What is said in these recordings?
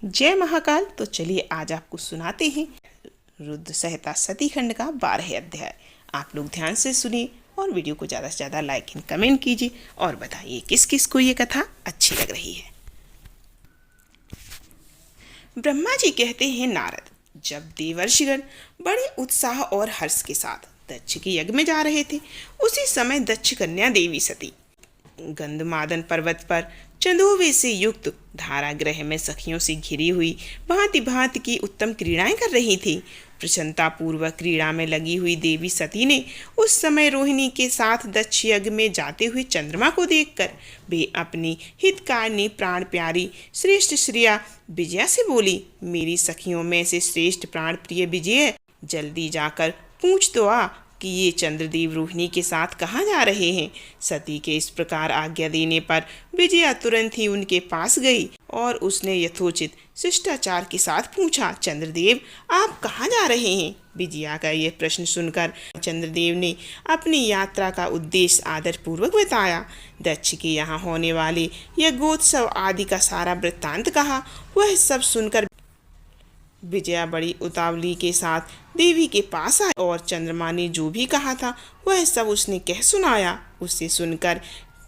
जय महाकाल। तो चलिए आज आपको सुनाते हैं रुद्र संहिता सती खंड का 12 अध्याय। आप लोग ध्यान से सुनिए और वीडियो को ज़्यादा से ज़्यादा लाइक एंड कमेंट कीजिए और बताइए किस किस को ये कथा अच्छी लग रही है। ब्रह्मा जी कहते हैं, नारद, जब देवर्षिगण बड़े उत्साह और हर्ष के साथ दक्ष के यज्ञ में जा रहे थे, उसी समय दक्ष कन्या देवी सती गंधमादन पर्वत पर चंदोवे से युक्त धारागृह में सखियों से घिरी हुई भांति भांति की उत्तम क्रीड़ाएं कर रही थी। प्रसन्नता पूर्वक क्रीड़ा में लगी हुई देवी सती ने उस समय रोहिणी के साथ दक्ष यज्ञ में जाते हुए चंद्रमा को देखकर वे अपनी हितकारिणी प्राण प्यारी श्रेष्ठ श्रिया विजया से बोली, मेरी सखियों में से श्रेष्ठ प्राण प्रिय विजय, जल्दी जाकर पूछ तो आ कि ये चंद्रदेव रोहिणी के साथ कहाँ जा रहे हैं। सती के इस प्रकार आज्ञा देने पर विजया तुरंत ही उनके पास गई और उसने यथोचित शिष्टाचार के साथ पूछा, चंद्रदेव आप कहाँ जा रहे हैं। विजया का यह प्रश्न सुनकर चंद्रदेव ने अपनी यात्रा का उद्देश्य आदर पूर्वक बताया। दक्ष के यहाँ होने वाले यज्ञोत्सव आदि का सारा वृत्तांत कहा। वह सब सुनकर विजया बड़ी उतावली के साथ देवी के पास आई और चंद्रमा ने जो भी कहा था वह सब उसने कह सुनाया। उसे सुनकर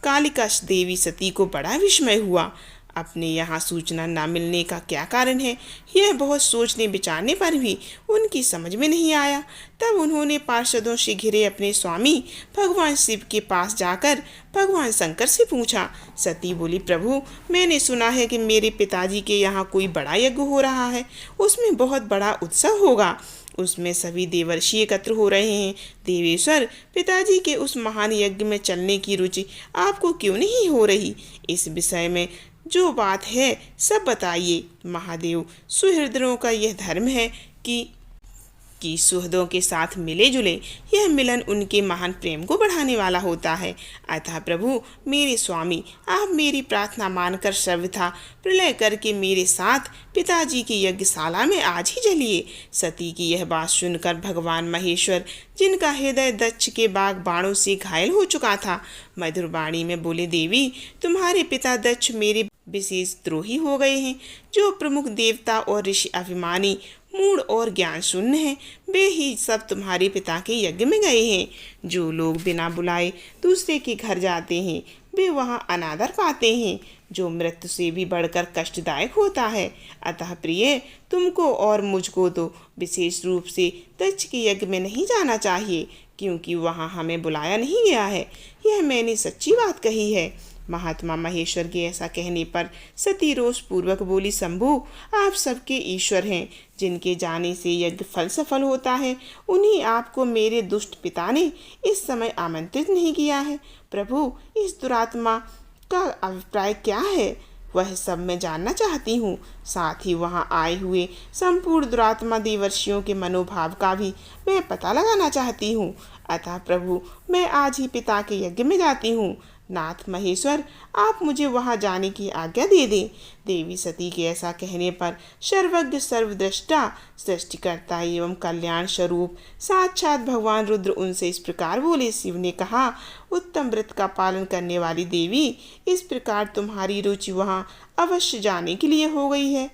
कालिका देवी सती को बड़ा विस्मय हुआ। अपने यहाँ सूचना न मिलने का क्या कारण है, यह बहुत सोचने विचारने पर भी उनकी समझ में नहीं आया। तब उन्होंने पार्षदों से घिरे अपने स्वामी भगवान शिव के पास जाकर भगवान शंकर से पूछा। सती बोली, प्रभु, मैंने सुना है कि मेरे पिताजी के यहाँ कोई बड़ा यज्ञ हो रहा है, उसमें बहुत बड़ा उत्सव होगा, उसमें सभी देवर्षि एकत्र हो रहे हैं। देवेश्वर, पिताजी के उस महान यज्ञ में चलने की रुचि आपको क्यों नहीं हो रही? इस विषय में जो बात है सब बताइए। महादेव, सुहृदों का यह धर्म है कि सुहृदों के साथ मिले जुले। यह मिलन उनके महान प्रेम को बढ़ाने वाला होता है। अतः प्रभु मेरे स्वामी, आप मेरी प्रार्थना मानकर सर्वथा प्रलय करके मेरे साथ पिताजी की यज्ञशाला में आज ही चलिए। सती की यह बात सुनकर भगवान महेश्वर, जिनका हृदय दक्ष के बाग बाणों से घायल हो चुका था, मधुर वाणी में बोले, देवी, तुम्हारे पिता दक्ष मेरे विशेष द्रोही हो गए हैं। जो प्रमुख देवता और ऋषि अभिमानी, मूढ़ और ज्ञान शून्य हैं, वे ही सब तुम्हारे पिता के यज्ञ में गए हैं। जो लोग बिना बुलाए दूसरे के घर जाते हैं वे वहाँ अनादर पाते हैं, जो मृत्यु से भी बढ़कर कष्टदायक होता है। अतः प्रिय, तुमको और मुझको तो विशेष रूप से दक्ष के यज्ञ में नहीं जाना चाहिए, क्योंकि वहाँ हमें बुलाया नहीं गया है। यह मैंने सच्ची बात कही है। महात्मा महेश्वर के ऐसा कहने पर सती रोष पूर्वक बोली, शंभु, आप सबके ईश्वर हैं। जिनके जाने से यज्ञ फल सफल होता है, उन्हीं आपको मेरे दुष्ट पिता ने इस समय आमंत्रित नहीं किया है। प्रभु, इस दुरात्मा का अभिप्राय क्या है, वह सब मैं जानना चाहती हूँ। साथ ही वहाँ आए हुए संपूर्ण दुरात्मा देवर्षियों के मनोभाव का भी मैं पता लगाना चाहती हूँ। अतः प्रभु, मैं आज ही पिता के यज्ञ में जाती हूँ। नाथ महेश्वर, आप मुझे वहां जाने की आज्ञा दे दें। देवी सती के ऐसा कहने पर सर्वज्ञ सर्वद्रष्टा सृष्टिकर्ता एवं कल्याण स्वरूप साक्षात भगवान रुद्र उनसे इस प्रकार बोले। शिव ने कहा, उत्तम व्रत का पालन करने वाली देवी, इस प्रकार तुम्हारी रुचि वहां अवश्य जाने के लिए हो गई है,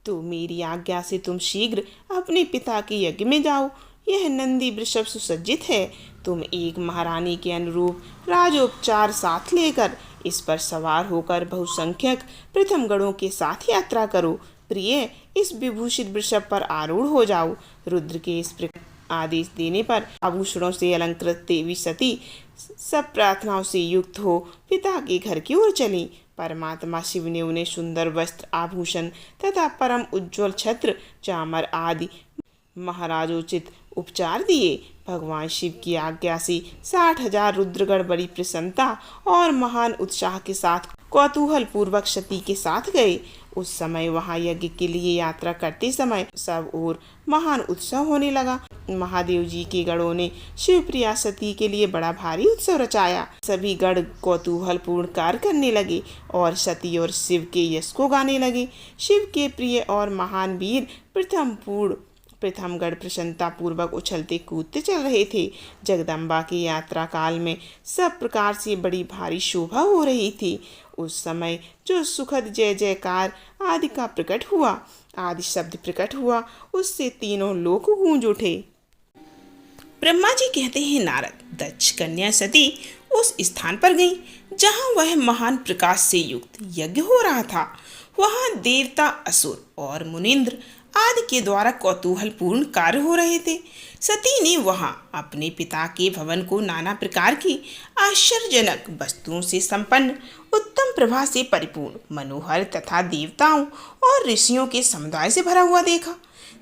तो मेरी आज्ञा से तुम शीघ्र अपने पिता के यज्ञ में जाओ। यह नंदी वृषभ सुसज्जित है। तुम एक महारानी के अनुरूप राजोपचार साथ लेकर इस पर सवार होकर बहुसंख्यक प्रथम गणों के साथ यात्रा करो। प्रिय, इस विभूषित वृषभ पर आरूढ़ हो जाओ। रुद्र के इस आदेश देने पर आभूषणों से अलंकृत देवी सती सब प्रार्थनाओं से युक्त हो पिता के घर की ओर चली। परमात्मा शिव ने उन्हें सुंदर वस्त्र, आभूषण तथा परम उज्ज्वल छत्र, चामर आदि महाराजोचित उपचार दिए। भगवान शिव की आज्ञा से 60,000 रुद्रगण बड़ी प्रसन्नता और महान उत्साह के साथ कौतूहल पूर्वक सती के साथ गए। उस समय वहां यज्ञ के लिए यात्रा करते समय सब ओर महान उत्सव होने लगा। महादेव जी के गणों ने शिव प्रिया सती के लिए बड़ा भारी उत्सव रचाया। सभी गण कौतूहल पूर्ण कार्य करने लगे और सती और शिव के यश को गाने लगे। शिव के प्रिय और महान वीर प्रथमगढ़ प्रसन्नता पूर्वक उछलते कूदते चल रहे थे। जगदम्बा की यात्रा काल में सब प्रकार से बड़ी भारी शोभा हो रही थी। उस समय जो सुखद जय जयकार आदि का प्रकट हुआ, आदि शब्द प्रकट हुआ, उससे तीनों लोक गूंज उठे। ब्रह्मा जी कहते हैं, नारद, दक्ष कन्या सती उस स्थान पर गई जहां वह महान प्रकाश से युक्त यज्ञ हो रहा था। वहां देवता, असुर और मुनिंद्र आदि के द्वारा कौतूहलपूर्ण कार्य हो रहे थे। सती ने वहां अपने पिता के भवन को नाना प्रकार की आश्चर्यजनक वस्तुओं से संपन्न, उत्तम प्रभा से परिपूर्ण, मनोहर तथा देवताओं और ऋषियों के समुदाय से भरा हुआ देखा।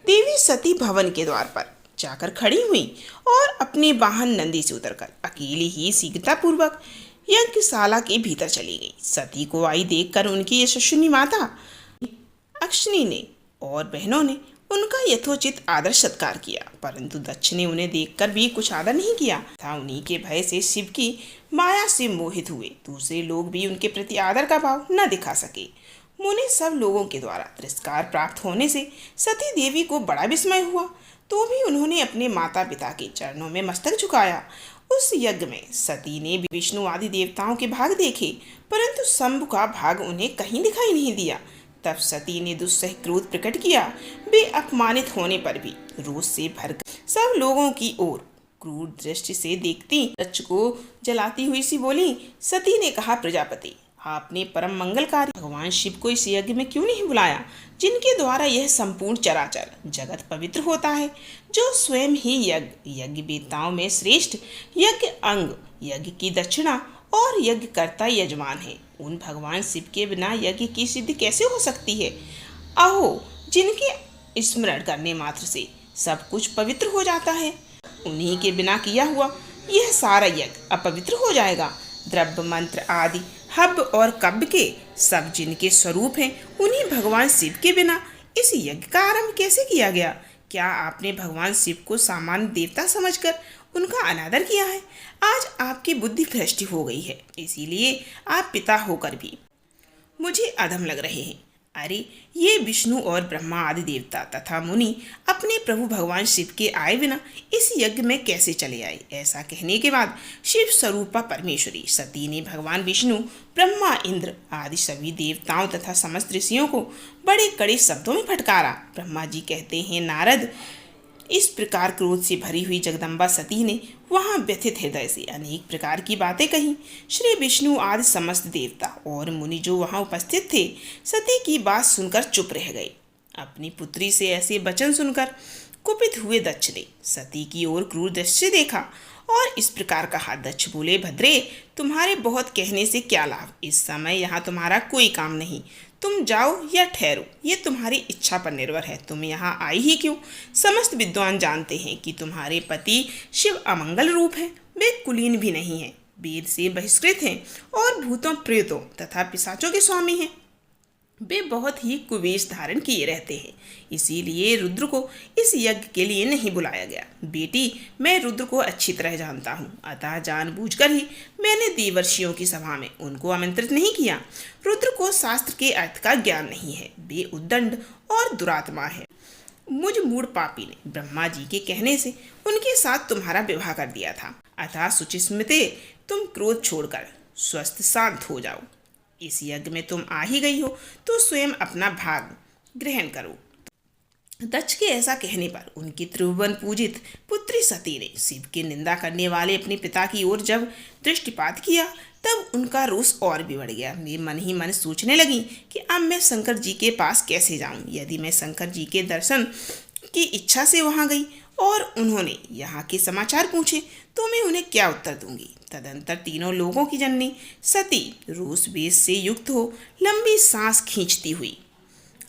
देवी सती भवन के द्वार पर जाकर खड़ी हुई और अपने वाहन नंदी से उतरकर अकेली ही शीघ्रतापूर्वक यज्ञशाला के भीतर चली गई। सती को आई देखकर उनकी यशस्विनी माता अक्षनी ने और बहनों ने उनका यथोचित आदर सत्कार किया, परंतु दक्ष ने उन्हें देखकर भी कुछ आदर नहीं किया था। उन्हीं के भय से शिव की माया से मोहित हुए दूसरे लोग भी उनके प्रति आदर का भाव न दिखा सके। मुनि सब लोगों के द्वारा तिरस्कार प्राप्त होने से सती देवी को बड़ा विस्मय हुआ, तो भी उन्होंने अपने माता पिता के चरणों में मस्तक झुकाया। उस यज्ञ में सती ने विष्णु आदि देवताओं के भाग देखे, परंतु शंभु का भाग उन्हें कहीं दिखाई नहीं दिया। तब सती ने दुस्सह क्रोध प्रकट किया। वे अपमानित होने पर भी रोष से भरकर सब लोगों की ओर क्रूर दृष्टि से देखती दक्ष को जलाती हुई सी बोली। सती ने कहा, प्रजापति, आपने परम मंगलकारी भगवान शिव को इस यज्ञ में क्यों नहीं बुलाया, जिनके द्वारा यह संपूर्ण चराचर जगत पवित्र होता है, जो स्वयं ही यज्ञ वेताओं में श्रेष्ठ, यज्ञ अंग, यज्ञ की दक्षिणा और यज्ञ कर्ता यजमान है। उन भगवान शिव के बिना यज्ञ की सिद्धि कैसे हो सकती है? अहो, जिनके स्मरण करने मात्र से सब कुछ पवित्र हो जाता है, उन्हीं के बिना किया हुआ यह सारा यज्ञ अपवित्र हो जाएगा। द्रव्य मंत्र आदि हब और कब्ब के सब जिनके स्वरूप हैं, उन्हीं भगवान शिव के बिना इस यज्ञ का आरंभ कैसे किया गया? क्या आपने भगवान शिव को सामान्य देवता समझकर उनका अनादर किया है? आज आपकी बुद्धि भ्रष्ट हो गई है, इसीलिए आप पिता होकर भी मुझे अधम लग रहे हैं। अरे, ये विष्णु और ब्रह्मा आदि देवता तथा मुनि अपने प्रभु भगवान शिव के आए बिना इस यज्ञ में कैसे चले आए? ऐसा कहने के बाद शिव स्वरूपा परमेश्वरी सती ने भगवान विष्णु, ब्रह्मा, इंद्र आदि सभी देवताओं तथा समस्त ऋषियों को बड़े कड़े शब्दों में फटकारा। ब्रह्मा जी कहते हैं, नारद, इस प्रकार क्रोध से भरी हुई जगदम्बा सती ने वहां व्यथित हृदय से अनेक प्रकार की बातें कही। श्री विष्णु आदि समस्त देवता और मुनि जो वहां उपस्थित थे, सती की बात सुनकर चुप रह गए। अपनी पुत्री से ऐसे वचन सुनकर कुपित हुए दक्ष ने सती की ओर क्रूर दृष्टि से देखा और इस प्रकार कहा। दक्ष बोले, भद्रे, तुम्हारे बहुत कहने से क्या लाभ? इस समय यहाँ तुम्हारा कोई काम नहीं, तुम जाओ या ठहरो, ये तुम्हारी इच्छा पर निर्भर है। तुम यहाँ आई ही क्यों? समस्त विद्वान जानते हैं कि तुम्हारे पति शिव अमंगल रूप है, वे कुलीन भी नहीं हैं, वेद से बहिष्कृत हैं और भूतों, प्रेतों तथा पिशाचों के स्वामी हैं। वे बहुत ही कुवेश धारण किए रहते हैं, इसीलिए रुद्र को इस यज्ञ के लिए नहीं बुलाया गया। बेटी, मैं रुद्र को अच्छी तरह जानता हूँ, अतः जानबूझकर ही मैंने देवर्षियों की सभा में उनको आमंत्रित नहीं किया। रुद्र को शास्त्र के अर्थ का ज्ञान नहीं है, वे उद्दंड और दुरात्मा है। मुझ मूढ़ पापी ने ब्रह्मा जी के कहने से उनके साथ तुम्हारा विवाह कर दिया था, अतः सुचिस्मिते, तुम क्रोध छोड़कर स्वस्थ शांत हो जाओ। इस यज्ञ में तुम आ ही गई हो तो स्वयं अपना भाग ग्रहण करो। दक्ष के ऐसा कहने पर उनकी त्रिभुवन पूजित पुत्री सती ने शिव की निंदा करने वाले अपने पिता की ओर जब दृष्टिपात किया, तब उनका रोष और भी बढ़ गया। वे मन ही मन सोचने लगी कि अब मैं शंकर जी के पास कैसे जाऊं। यदि मैं शंकर जी के दर्शन की इच्छा से वहां गई और उन्होंने यहाँ के समाचार पूछे तो मैं उन्हें क्या उत्तर दूंगी? तदंतर तीनों लोगों की जननी सती रोष वेश से युक्त हो लंबी सांस खींचती हुई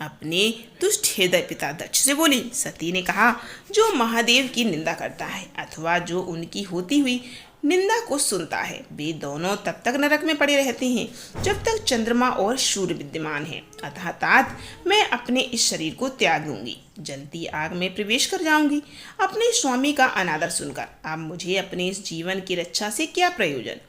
अपने दुष्ट हृदय पिता दक्ष से बोली। सती ने कहा, जो महादेव की निंदा करता है अथवा जो उनकी होती हुई निंदा को सुनता है, वे दोनों तब तक नरक में पड़े रहते हैं जब तक चंद्रमा और सूर्य विद्यमान है। अतः तात मैं अपने इस शरीर को त्याग दूंगी, जलती आग में प्रवेश कर जाऊंगी। अपने स्वामी का अनादर सुनकर अब मुझे अपने इस जीवन की रक्षा से क्या प्रयोजन?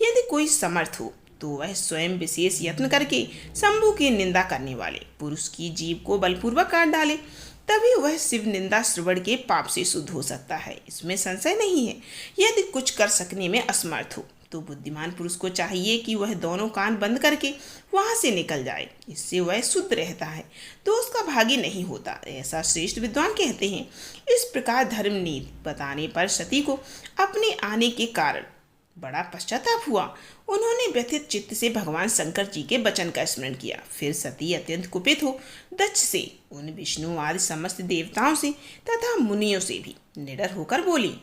यदि कोई समर्थ हो तो वह स्वयं विशेष यत्न करके शंभु की निंदा करने वाले पुरुष की जीभ को बलपूर्वक काट डाले, तभी वह शिव निंदा श्रवण के पाप से शुद्ध हो सकता है, इसमें संशय नहीं है। यदि कुछ कर सकने में असमर्थ हो तो बुद्धिमान पुरुष को चाहिए कि वह दोनों कान बंद करके वहां से निकल जाए, इससे वह शुद्ध रहता है तो उसका भागी नहीं होता, ऐसा श्रेष्ठ विद्वान कहते हैं। इस प्रकार धर्म नीति बताने पर सती को अपने आने के कारण बड़ा पश्चाताप हुआ। उन्होंने व्यथित चित्त से भगवान शंकर जी के वचन का स्मरण किया। फिर सती अत्यंत कुपित हो दक्ष से, उन विष्णु आदि समस्त देवताओं से तथा मुनियों से भी निडर होकर बोली।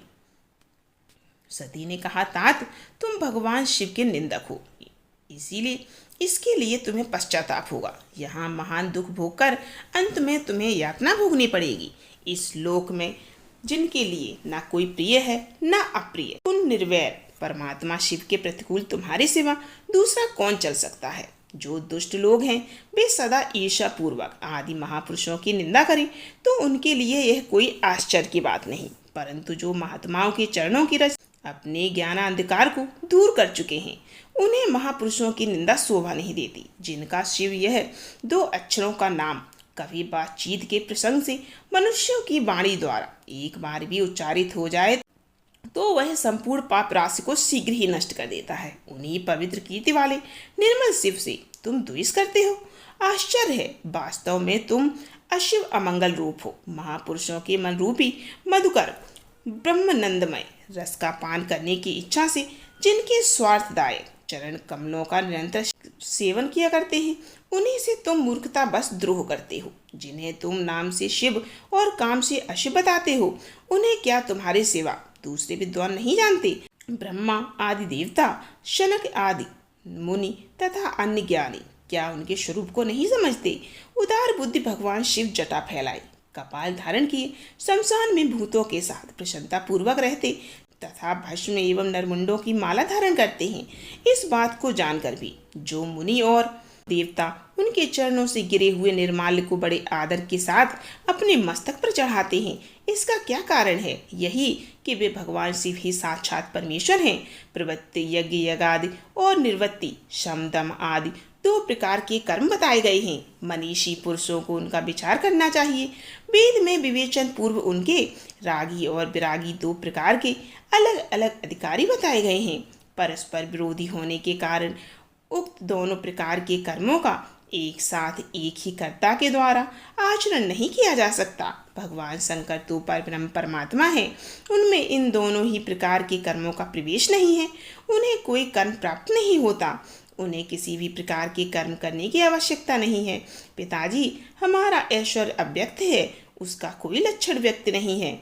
सती ने कहा, तात तुम भगवान शिव के निंदक हो, इसीलिए इसके लिए तुम्हें पश्चाताप होगा। यहाँ महान दुख भोगकर अंत में तुम्हें यातना भोगनी पड़ेगी। इस लोक में जिनके लिए ना कोई प्रिय है ना अप्रिय, उन निर्वैर परमात्मा शिव के प्रतिकूल तुम्हारे सिवा दूसरा कौन चल सकता है। जो दुष्ट लोग हैं वे सदा ईर्ष्या पूर्वक आदि महापुरुषों की निंदा करें तो उनके लिए यह कोई आश्चर्य की बात नहीं, परंतु जो महात्माओं के चरणों की रज अपने ज्ञानांधकार को दूर कर चुके हैं उन्हें महापुरुषों की निंदा शोभा नहीं देती। जिनका शिव यह 2 अक्षरों का नाम कभी बातचीत के प्रसंग से मनुष्यों की वाणी द्वारा एक बार भी उच्चारित हो जाए तो वह संपूर्ण पाप राशि को शीघ्र ही नष्ट कर देता है। उन्हीं पवित्र कीर्ति वाले निर्मल शिव से तुम द्वेष करते हो। आश्चर्य है, वास्तव में तुम अशिव अमंगल रूप हो। महापुरुषों के मन रूपी मधुकर ब्रह्मानंदमय रस का पान करने की इच्छा से जिनके स्वार्थदायक चरण कमलों का निरंतर सेवन किया करते हैं, उन्हीं से तुम मूर्खता बस द्रोह करते हो। जिन्हें तुम नाम से शिव और काम से अशिव बताते हो, उन्हें क्या तुम्हारे सिवा दूसरे विद्वान नहीं जानते? ब्रह्मा आदि देवता, शनक आदि मुनि तथा अन्य ज्ञानी क्या उनके स्वरूप को नहीं समझते? उदार बुद्धि भगवान शिव जटा फैलाए, कपाल धारण किए, शमशान में भूतों के साथ प्रसन्नता पूर्वक रहते तथा भस्म एवं नरमुंडों की माला धारण करते हैं। इस बात को जानकर भी जो मुनि और देवता उनके चरणों से गिरे हुए निर्माल्य को बड़े आदर के साथ अपने मस्तक पर चढ़ाते हैं, इसका क्या कारण है? यही कि वे भगवान शिव ही साक्षात परमेश्वर हैं। प्रवृत्ति यज्ञ यगादि और निर्वृत्ति शम दम आदि 2 प्रकार के कर्म बताए गए हैं। मनीषी पुरुषों को उनका विचार करना चाहिए। वेद में विवेचन पूर्व उनके रागी और विरागी 2 प्रकार के अलग अलग अधिकारी बताए गए हैं। परस्पर विरोधी होने के कारण उक्त दोनों प्रकार के कर्मों का एक साथ एक ही कर्ता के द्वारा आचरण नहीं किया जा सकता। भगवान शंकर तो परब्रह्म परमात्मा है, उनमें इन दोनों ही प्रकार के कर्मों का प्रवेश नहीं है। उन्हें कोई कर्म प्राप्त नहीं होता, उन्हें किसी भी प्रकार के कर्म करने की आवश्यकता नहीं है। पिताजी, हमारा ऐश्वर्य अव्यक्त है, उसका कोई लक्षण व्यक्त नहीं है।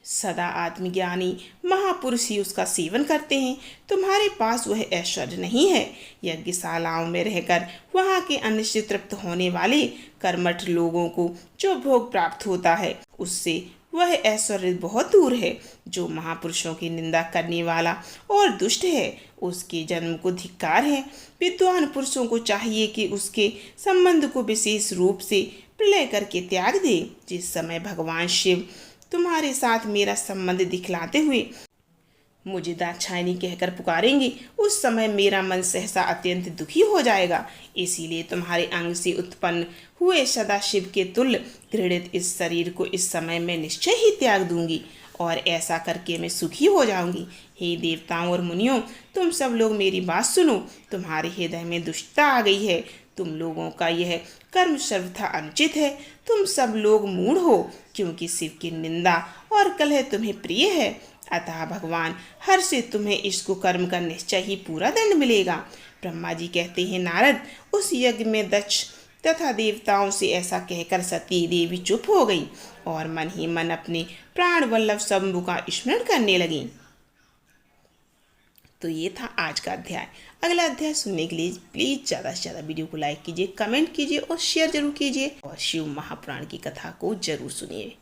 सदा आत्मज्ञानी महापुरुष ही उसका सेवन करते हैं। तुम्हारे पास वह ऐश्वर्य नहीं है। यज्ञशालाओं में रहकर वहाँ के अन्न से तृप्त होने वाले कर्मठ लोगों को जो भोग प्राप्त होता है उससे वह ऐश्वर्य बहुत दूर है। जो महापुरुषों की निंदा करने वाला और दुष्ट है उसके जन्म को धिक्कार है। विद्वान पुरुषों को चाहिए कि उसके संबंध को विशेष रूप से प्रलय करके त्याग दे। जिस समय भगवान शिव तुम्हारे साथ मेरा संबंध दिखलाते हुए मुझे दाक्षायणी कहकर पुकारेंगे, उस समय मेरा मन सहसा अत्यंत दुखी हो जाएगा। इसीलिए तुम्हारे अंग से उत्पन्न हुए सदाशिव के तुल्य घृणित इस शरीर को इस समय मैं निश्चय ही त्याग दूंगी और ऐसा करके मैं सुखी हो जाऊंगी। हे देवताओं और मुनियों, तुम सब लोग मेरी बात सुनो। तुम्हारे हृदय में दुष्टता आ गई है। तुम लोगों का यह कर्म सर्वथा अनुचित है। तुम सब लोग मूढ़ हो, क्योंकि शिव की निंदा और कलह तुम्हें प्रिय है। अतः भगवान हर से तुम्हें इस कुकर्म का निश्चय ही पूरा दंड मिलेगा। ब्रह्मा जी कहते हैं, नारद, उस यज्ञ में दक्ष तथा देवताओं से ऐसा कहकर सती देवी चुप हो गई और मन ही मन अपने प्राण वल्लभ शंभु का स्मरण करने लगी। तो ये था आज का अध्याय। अगला अध्याय सुनने के लिए प्लीज़ ज़्यादा से ज़्यादा वीडियो को लाइक कीजिए, कमेंट कीजिए और शेयर जरूर कीजिए और शिव महापुराण की कथा को जरूर सुनिए।